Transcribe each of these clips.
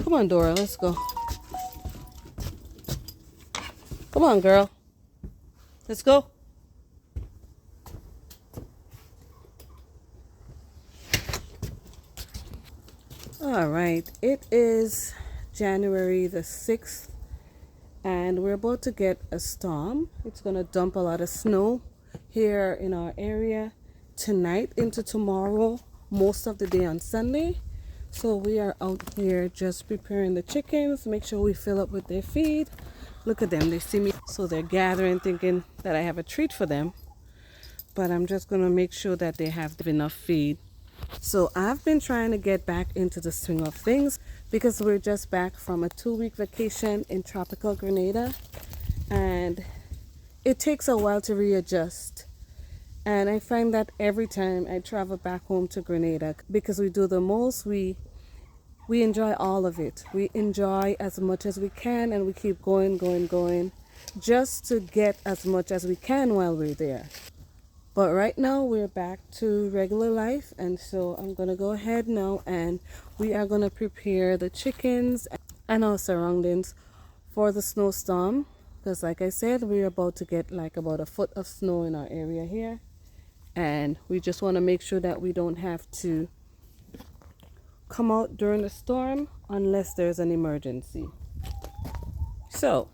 Come on, Dora, let's go. Come on, girl. Let's go. All right, it is January the 6th, and we're about to get a storm. It's going to dump a lot of snow here in our area tonight into tomorrow, most of the day on Sunday. So we are out here just preparing the chickens, make sure we fill up with their feed. Look at them, they see me, so they're gathering thinking that I have a treat for them. But I'm just going to make sure that they have enough feed. So I've been trying to get back into the swing of things because we're just back from a 2-week vacation in tropical Grenada, and it takes a while to readjust. And I find that every time I travel back home to Grenada, because we do the most, we enjoy all of it. We enjoy as much as we can, and we keep going, just to get as much as we can while we're there. But right now we're back to regular life, and so I'm gonna go ahead now and we are gonna prepare the chickens and our surroundings for the snowstorm, because like I said, we're about to get like about a foot of snow in our area here, and we just want to make sure that we don't have to come out during the storm unless there's an emergency. So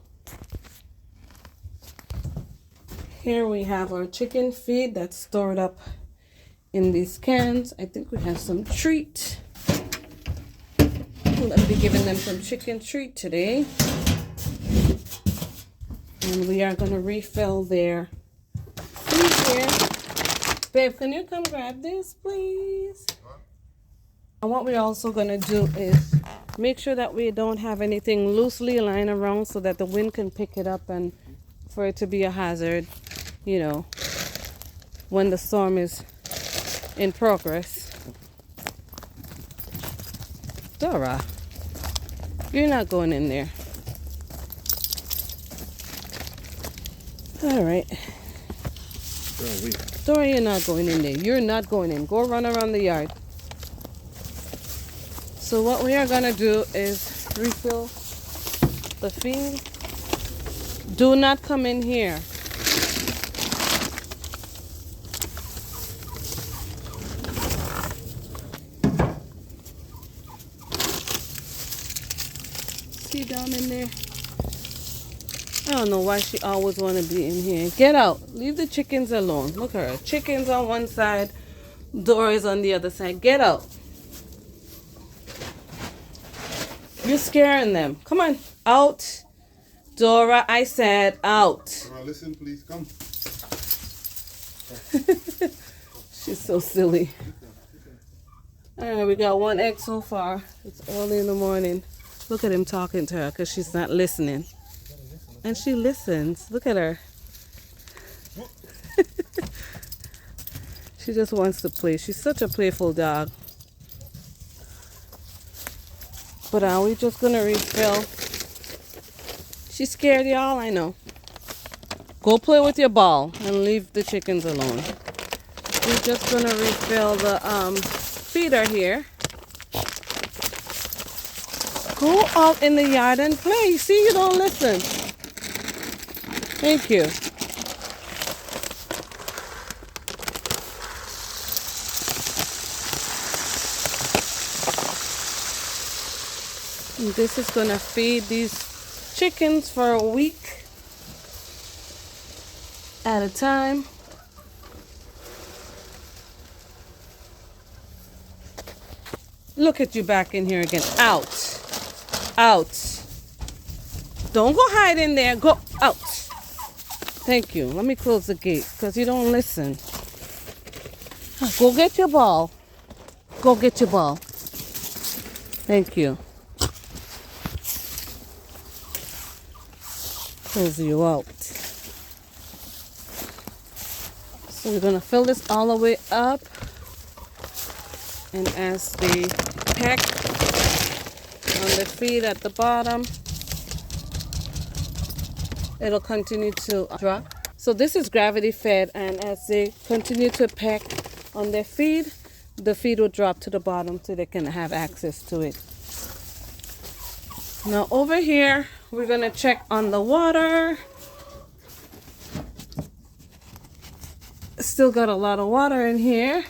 here we have our chicken feed that's stored up in these cans. I think we have some treat. I'll be giving them some chicken treat today. And we are going to refill their feed here. Babe, can you come grab this, please? And what we're also going to do is make sure that we don't have anything loosely lying around so that the wind can pick it up and for it to be a hazard, you know, when the storm is in progress. Dora, you're not going in there. All right. Dora, you're not going in there. You're not going in. Go run around the yard. So what we are going to do is refill the feed. Do not come in here. See down in there? I don't know why she always want to be in here. Get out. Leave the chickens alone. Look at her. Chickens on one side, Dora's on the other side. Get out. You're scaring them. Come on. Out. Dora, I said out. Dora, listen, please. Come. She's so silly. Alright, we got one egg so far. It's early in the morning. Look at him talking to her because she's not listening. And she listens. Look at her. She just wants to play. She's such a playful dog. But are we just going to refill? She's scared, y'all, I know. Go play with your ball and leave the chickens alone. We're just going to refill the feeder here. Go out in the yard and play. See, you don't listen. Thank you. And this is going to feed these chickens for a week at a time. Look at you back in here again. Out. Out. Don't go hide in there. Go out. Thank you. Let me close the gate because you don't listen. Go get your ball. Go get your ball. Thank you. Close you out. So we're going to fill this all the way up. And as they peck on the feed at the bottom, it'll continue to drop. So this is gravity fed, and as they continue to peck on their feed, the feed will drop to the bottom so they can have access to it. Now over here, we're gonna check on the water. Still got a lot of water in here.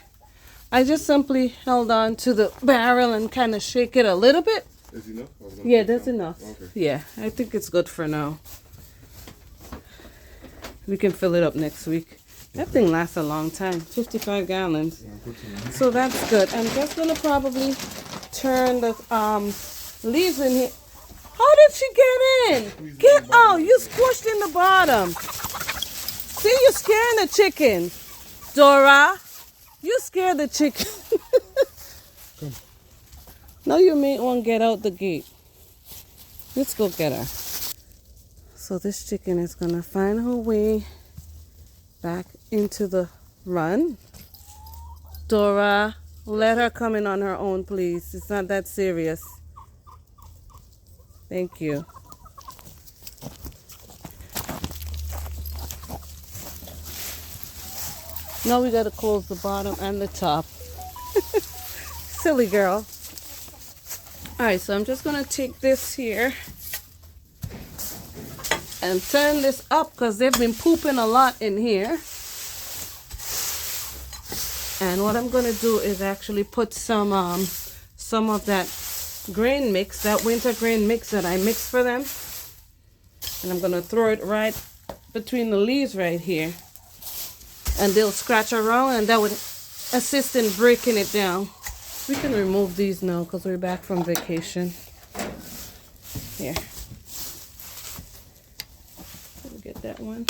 I just simply held on to the barrel and kind of shake it a little bit. Is enough? Yeah, that's enough. Okay. Yeah, I think it's good for now. We can fill it up next week. That thing lasts a long time, 55 gallons. So that's good. I'm just gonna probably turn the leaves in here. How did she get in? Get out! You squished in the bottom. See, you're scaring the chicken. Dora, you scared the chicken. Now you may want to get out the gate. Let's go get her. So this chicken is gonna find her way back into the run. Dora, let her come in on her own, please. It's not that serious. Thank you. Now we gotta close the bottom and the top. Silly girl. Alright, so I'm just gonna take this here and turn this up because they've been pooping a lot in here. And what I'm gonna do is actually put some of that grain mix, that winter grain mix that I mixed for them. And I'm gonna throw it right between the leaves right here. And they'll scratch around and that would assist in breaking it down. We can remove these now because we're back from vacation. Here. We'll get that one.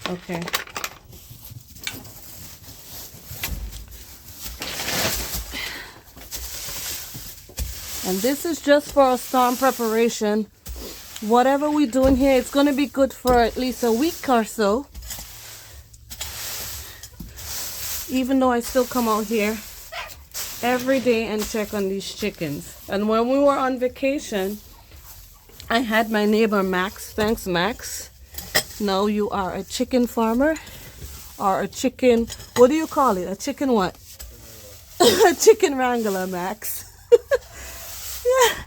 Okay. And this is just for a storm preparation. Whatever we do in here, it's going to be good for at least a week or so. Even though I still come out here every day and check on these chickens. And when we were on vacation, I had my neighbor Max. Thanks, Max. Now you are a chicken farmer or a chicken, what do you call it? A chicken what? A chicken wrangler, Max. Yeah.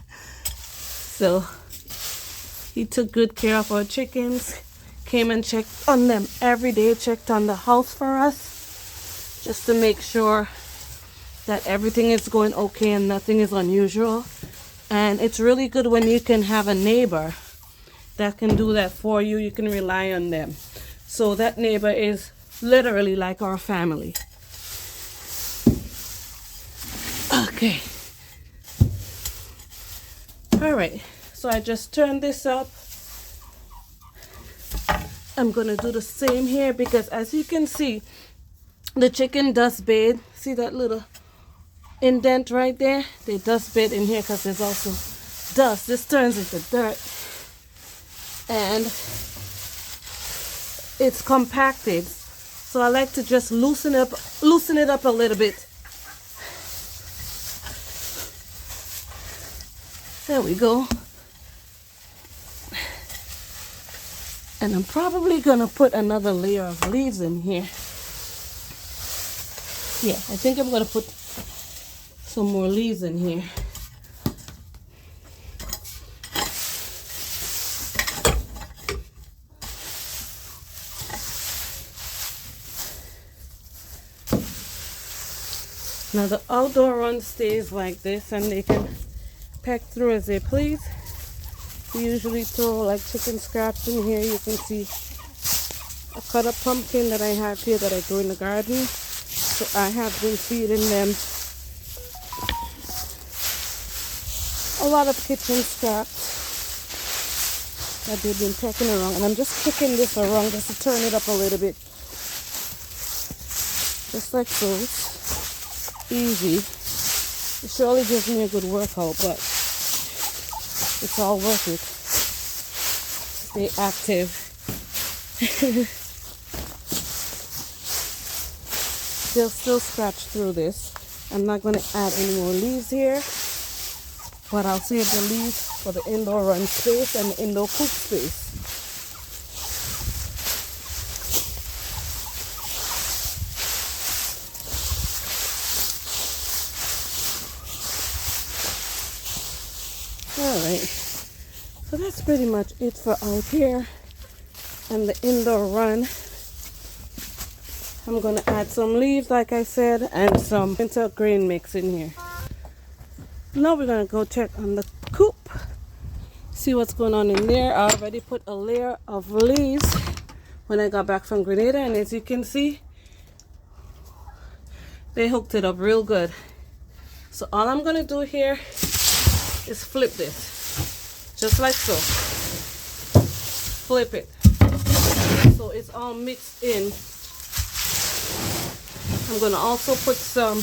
So he took good care of our chickens, came and checked on them every day, checked on the house for us, just to make sure that everything is going okay and nothing is unusual. And it's really good when you can have a neighbor that can do that for you. You can rely on them. So that neighbor is literally like our family. Okay. All right, so I just turned this up. I'm gonna do the same here because as you can see, the chicken dust bathe. See that little indent right there? They dust bathe in here because there's also dust. This turns into dirt. And it's compacted. So I like to just loosen it up a little bit. There we go. And I'm probably gonna put another layer of leaves in here. Yeah, I think I'm gonna put some more leaves in here. Now the outdoor run stays like this and they can peck through as they please. We usually throw like chicken scraps in here. You can see a cut up pumpkin that I have here that I grow in the garden. So I have been feeding them a lot of kitchen scraps that they've been pecking around. And I'm just kicking this around just to turn it up a little bit. Just like so. Easy. It surely gives me a good workout, but it's all worth it. Stay active. They'll still scratch through this. I'm not going to add any more leaves here, but I'll save the leaves for the indoor run space and the indoor cook space. Alright, so that's pretty much it for out here and the indoor run. I'm going to add some leaves, like I said, and some winter grain mix in here. Now we're going to go check on the coop, see what's going on in there. I already put a layer of leaves when I got back from Grenada, and as you can see, they hooked it up real good. So all I'm going to do here is flip this, just like so. Flip it, so it's all mixed in. I'm going to also put some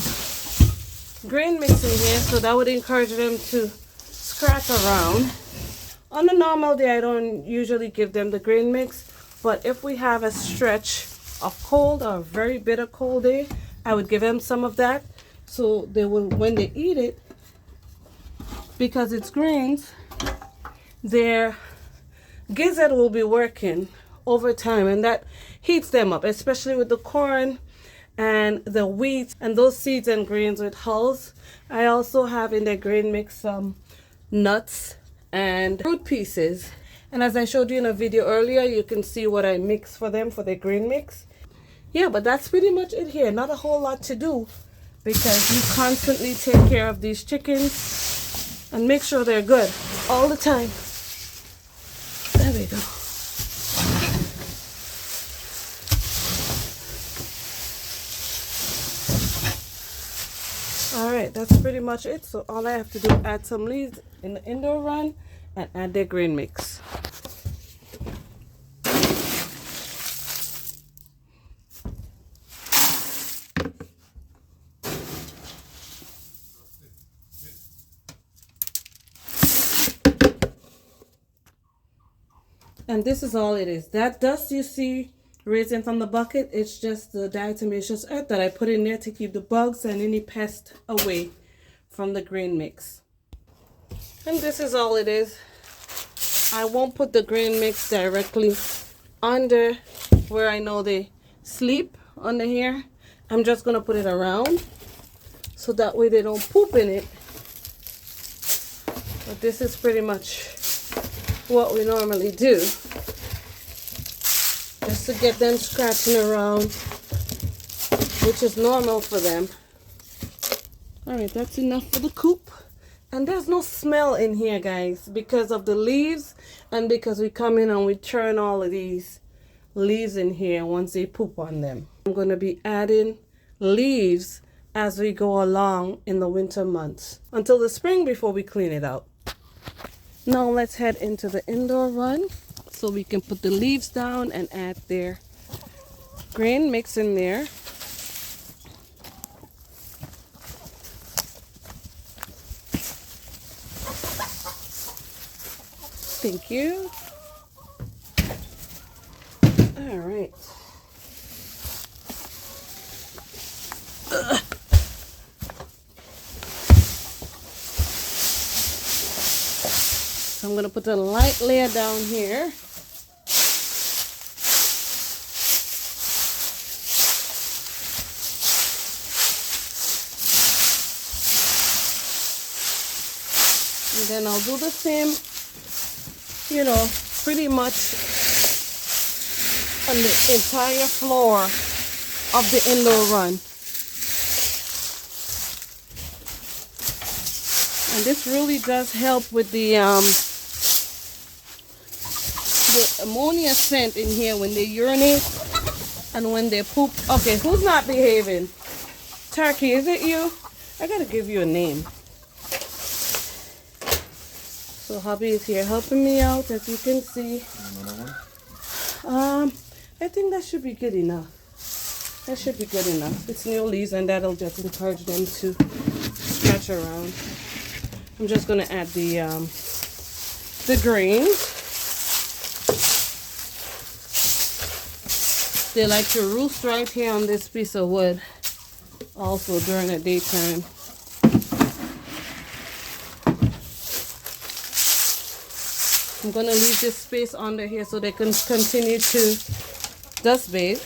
grain mix in here, so that would encourage them to scratch around. On a normal day, I don't usually give them the grain mix, but if we have a stretch of cold or a very bitter cold day, I would give them some of that, so they will, when they eat it, because it's grains, their gizzard will be working over time, and that heats them up, especially with the corn and the wheat and those seeds and grains with hulls. I also have in the grain mix some nuts and fruit pieces, and as I showed you in a video earlier, you can see what I mix for them for the grain mix. Yeah, but that's pretty much it here. Not a whole lot to do, because you constantly take care of these chickens and make sure they're good all the time. There we go. Alright, that's pretty much it. So all I have to do is add some leaves in the indoor run and add their grain mix. And this is all it is. That dust you see raising from the bucket, it's just the diatomaceous earth that I put in there to keep the bugs and any pest away from the grain mix. And this is all it is. I won't put the grain mix directly under where I know they sleep under here. I'm just going to put it around so that way they don't poop in it. But this is pretty much what we normally do, just to get them scratching around, which is normal for them. Alright, that's enough for the coop. And there's no smell in here, guys, because of the leaves and because we come in and we turn all of these leaves in here once they poop on them. I'm going to be adding leaves as we go along in the winter months until the spring before we clean it out. Now let's head into the indoor run so we can put the leaves down and add their grain mix in there. Thank you. All right. So I'm going to put a light layer down here. And then I'll do the same, you know, pretty much on the entire floor of the indoor run. And this really does help with the ammonia scent in here when they urinate and when they poop. Okay, who's not behaving? Turkey, is it you? I gotta give you a name. So hubby is here helping me out, as you can see. I think that should be good enough. That should be good enough. It's new leaves and that'll just encourage them to scratch around. I'm just gonna add the grains. They like to roost right here on this piece of wood also during the daytime. I'm gonna leave this space under here so they can continue to dust bathe.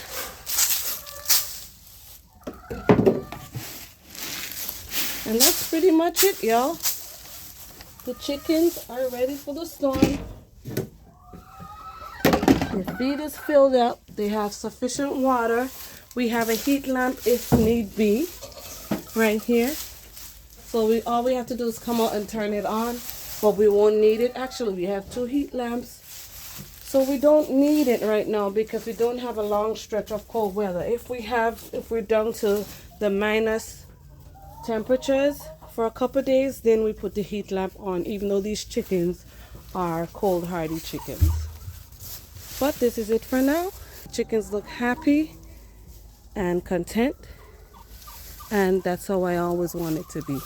And that's pretty much it, y'all. The chickens are ready for the storm. Their feed is filled up. They have sufficient water. We have a heat lamp if need be right here. So all we have to do is come out and turn it on, but we won't need it. Actually, we have 2 heat lamps. So we don't need it right now because we don't have a long stretch of cold weather. If we're down to the minus temperatures for a couple of days, then we put the heat lamp on, even though these chickens are cold hardy chickens. But this is it for now. Chickens look happy and content, and that's how I always want it to be.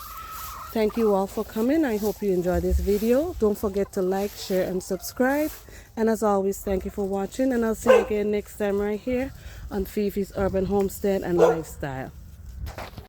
Thank you all for coming. I hope you enjoyed this video. Don't forget to like, share, and subscribe. And as always, thank you for watching, and I'll see you again next time right here on Fifi's Urban Homestead and Lifestyle.